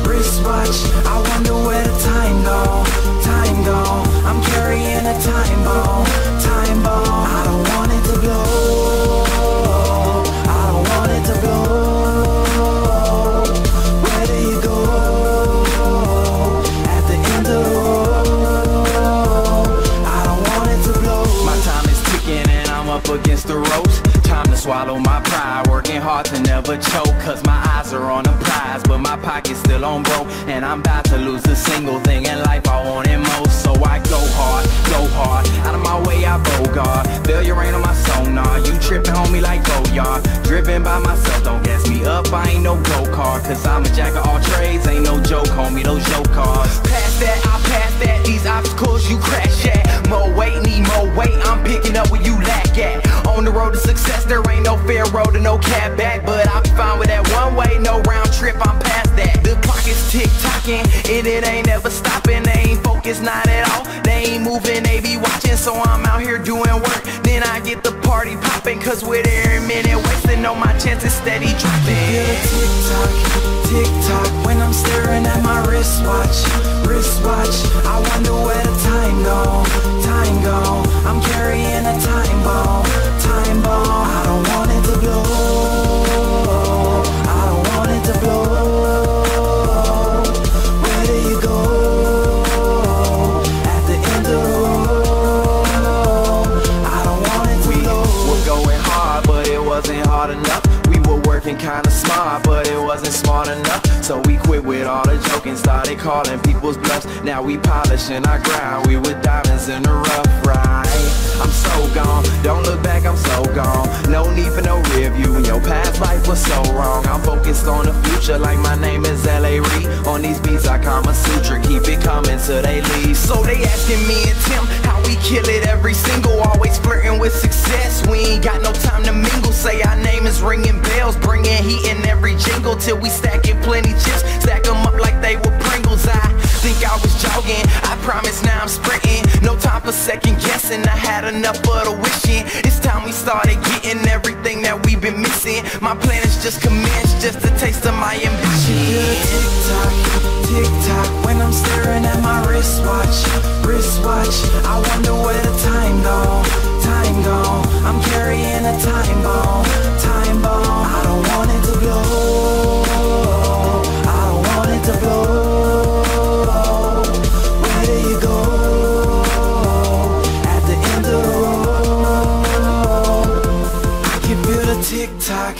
wristwatch. I wonder where the time go, time go. I'm carrying a time bomb, time bomb. I don't want it to blow, I don't want it to blow. Where do you go at the end of the road? I don't want it to blow. My time is ticking and I'm up against the ropes. Time to swallow my pride, working hard to never choke. Cause my eyes are on a prize, but my pocket's still on broke. And I'm about to lose the single thing in life I wanted most. So I go hard, out of my way I bogart. Failure ain't on my sonar, you tripping homie like Goyard. Driven by myself, don't gas me up, I ain't no go-kart. Cause I'm a jack of all trades, ain't no joke homie, those joke cars. Past that, I pass that, these obstacles you crash at. More weight, need more weight, I'm picking up where you lack at. On the road to success, there ain't no fair road and no cab back. But I'll be fine with that one way, no round trip, I'm past that. The clock is tick-tocking, and it ain't ever stopping. They ain't focused, not at all, they ain't moving, they be watching. So I'm out here doing work, then I get the party popping. Cause with every minute wasting, know my chances steady dropping. Feel the tick-tock, tick-tock when I'm staring at my wristwatch, wristwatch. I wonder where the time go, time go. I'm carrying a time bomb, time bomb. I don't want it to blow, I don't want it to blow. Where do you go at the end of the road? I don't want it to blow. We're going hard, but it wasn't hard enough. We were working kinda smart, but it wasn't smart enough. So we quit with all the joking, started calling people's bluffs. Now we polishing our grind, we with diamonds in the rough, right? I'm so gone, don't look back, I'm so gone. No need for no rear view, when your past life was so wrong. I'm focused on the future like my name is L.A. Reid. On these beats I Kama Sutra, keep it coming till they leave. So they asking me and Tim how we kill it every single. Always flirting with success, we ain't got no time to mingle. Say our name is ringing bells, bringing heat in every jingle. Till we stacking plenty chips, stack them up like they were Pringles. I think I was jogging, I promise now I'm sprinting. No time for second guessing, I had enough of the wishing. It's time we started getting everything that we've been missing. My plan is just commenced, just a taste of my ambition. Feel the tick-tock, tick-tock when I'm staring at my wristwatch, wristwatch. I wonder where the time go, time go. I'm carrying a time bomb, time bomb. I don't want it to blow, I don't want it to blow. Where do you go at the end of the road? I can feel the tick-tock,